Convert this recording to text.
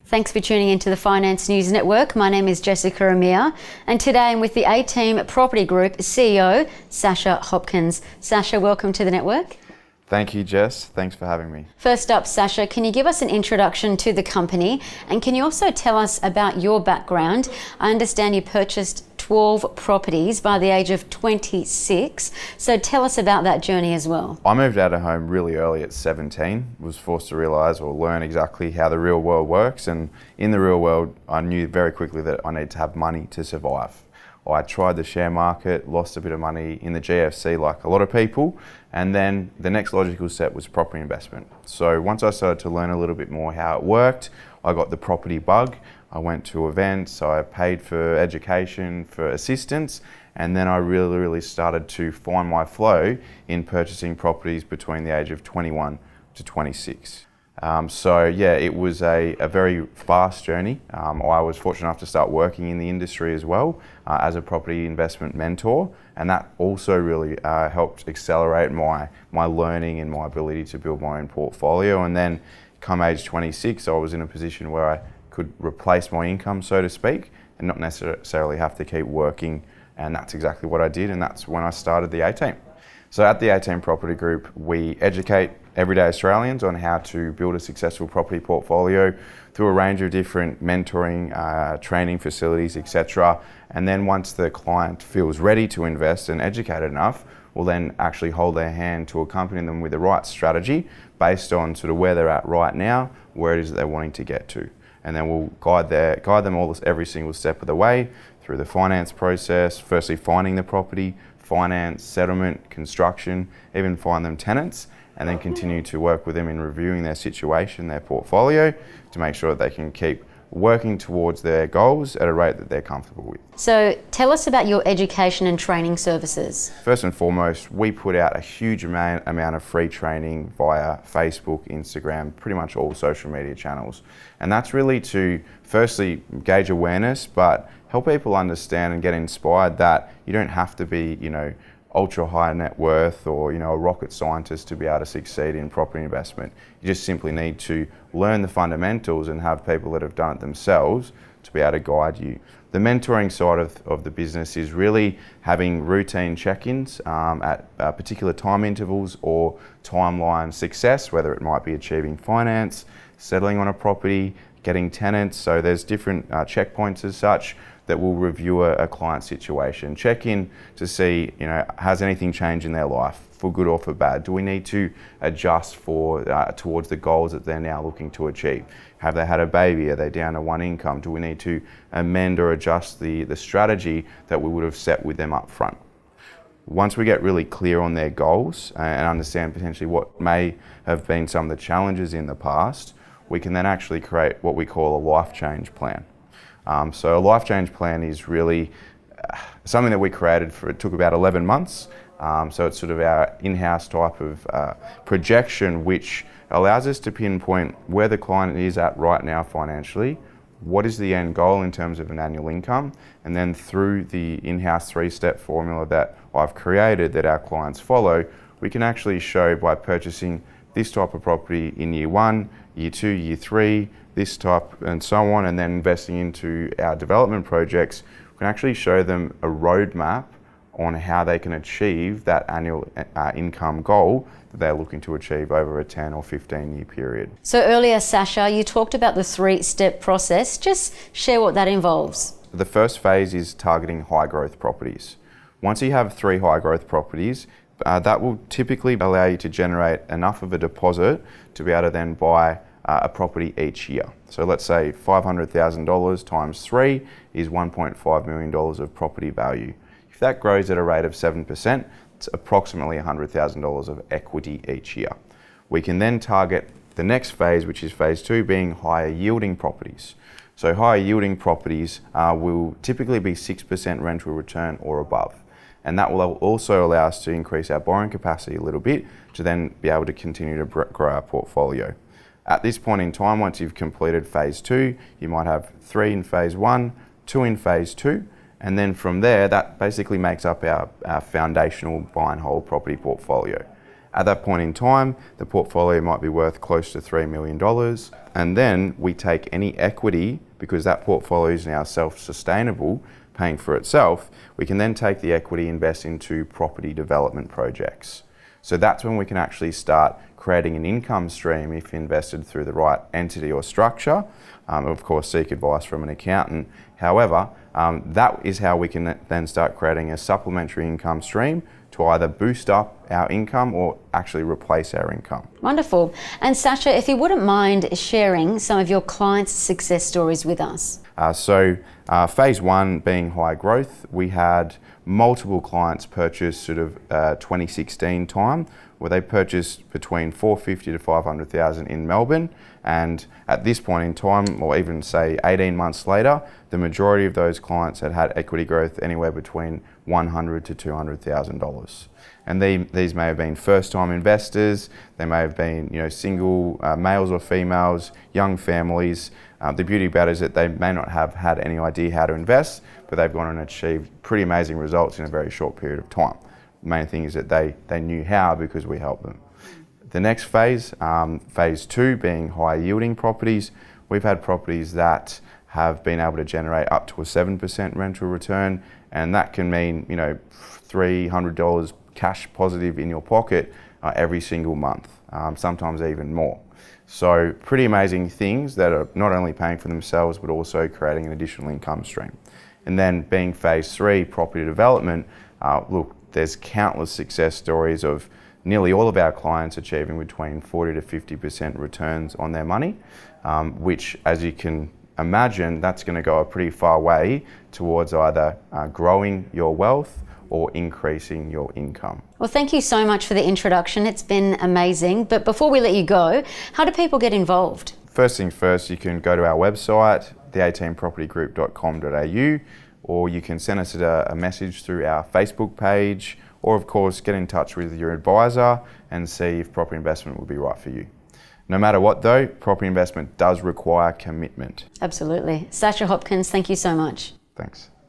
Thanks for tuning into the Finance News Network. My name is Jessica Amir, and today I'm with the A-Team Property Group CEO, Sasha Hopkins. Sasha, welcome to the network. Thank you, Jess. Thanks for having me. First up, Sasha, can you give us an introduction to the company, and can you also tell us about your background? I understand you purchased 12 properties by the age of 26, so tell us about that journey as well. I moved out of home really early at 17, was forced to realise or learn exactly how the real world works, and in the real world I knew very quickly that I needed to have money to survive. I tried the share market, lost a bit of money in the GFC like a lot of people, and then the next logical step was property investment. So once I started to learn a little bit more how it worked, I got the property bug. I went to events, I paid for education, for assistance, and then I really started to find my flow in purchasing properties between the age of 21 to 26. It was a very fast journey. I was fortunate enough to start working in the industry as well as a property investment mentor, and that also really helped accelerate my learning and my ability to build my own portfolio. And then come age 26, I was in a position where I could replace my income, so to speak, and not necessarily have to keep working, and that's exactly what I did, and that's when I started the A-Team. So at the A-Team Property Group, we educate everyday Australians on how to build a successful property portfolio through a range of different mentoring, training facilities, etc. And then once the client feels ready to invest and educated enough, we'll then actually hold their hand to accompany them with the right strategy based on sort of where they're at right now, where it is that they're wanting to get to. And then we'll guide them every single step of the way through the finance process, firstly finding the property, finance, settlement, construction, even find them tenants, and then continue to work with them in reviewing their situation, their portfolio, to make sure that they can keep working towards their goals at a rate that they're comfortable with. So tell us about your education and training services. First and foremost, we put out a huge amount of free training via Facebook, Instagram, pretty much all social media channels. And that's really to firstly gauge awareness, but help people understand and get inspired that you don't have to be, ultra high net worth or a rocket scientist to be able to succeed in property investment. You just simply need to learn the fundamentals and have people that have done it themselves to be able to guide you. The mentoring side of the business is really having routine check-ins at particular time intervals or timeline success, whether it might be achieving finance, settling on a property, getting tenants. So there's different checkpoints as such that will review a client situation. Check in to see, has anything changed in their life, for good or for bad? Do we need to adjust towards the goals that they're now looking to achieve? Have they had a baby? Are they down to one income? Do we need to amend or adjust the strategy that we would have set with them up front? Once we get really clear on their goals and understand potentially what may have been some of the challenges in the past, we can then actually create what we call a life change plan. So a life change plan is really something that we created it took about 11 months. So it's sort of our in-house type of projection, which allows us to pinpoint where the client is at right now financially, what is the end goal in terms of an annual income, and then through the in-house 3-step formula that I've created that our clients follow, we can actually show by purchasing this type of property in year 1, year 2, year 3, this type and so on, and then investing into our development projects, we can actually show them a roadmap on how they can achieve that annual income goal that they're looking to achieve over a 10 or 15 year period. So earlier, Sasha, you talked about the 3-step process. Just share what that involves. The first phase is targeting high growth properties. Once you have 3 high growth properties, that will typically allow you to generate enough of a deposit to be able to then buy a property each year. So let's say $500,000 times 3 is $1.5 million of property value. If that grows at a rate of 7%, it's approximately $100,000 of equity each year. We can then target the next phase, which is phase 2, being higher yielding properties. So higher yielding properties will typically be 6% rental return or above. And that will also allow us to increase our borrowing capacity a little bit to then be able to continue to grow our portfolio. At this point in time, once you've completed phase 2, you might have 3 in phase 1, 2 in phase 2, and then from there, that basically makes up our foundational buy and hold property portfolio. At that point in time, the portfolio might be worth close to $3 million. And then we take any equity, because that portfolio is now self-sustainable, paying for itself, we can then take the equity, invest into property development projects. So that's when we can actually start creating an income stream if invested through the right entity or structure. Of course, seek advice from an accountant. However, that is how we can then start creating a supplementary income stream to either boost up our income or actually replace our income. Wonderful. And Sasha, if you wouldn't mind sharing some of your clients' success stories with us. Phase one being high growth, we had multiple clients purchase sort of 2016 time, where they purchased between 450 to 500,000 in Melbourne. And at this point in time, or even say 18 months later, the majority of those clients had equity growth anywhere between $100,000 to $200,000. And these may have been first-time investors, they may have been single males or females, young families. The beauty about it is that they may not have had any idea how to invest, but they've gone and achieved pretty amazing results in a very short period of time. The main thing is that they knew how because we helped them. The next phase, phase two, being high yielding properties. We've had properties that have been able to generate up to a 7% rental return, and that can mean $300 cash positive in your pocket every single month, sometimes even more. So pretty amazing things that are not only paying for themselves but also creating an additional income stream. And then being phase three, property development, look, there's countless success stories of nearly all of our clients achieving between 40 to 50% returns on their money, which, as you can imagine, that's going to go a pretty far way towards either growing your wealth or increasing your income. Well, thank you so much for the introduction. It's been amazing. But before we let you go, how do people get involved? First things first, you can go to our website, the18propertygroup.com.au, or you can send us a message through our Facebook page, or of course get in touch with your advisor and see if property investment would be right for you. No matter what though, property investment does require commitment. Absolutely. Sasha Hopkins, thank you so much. Thanks.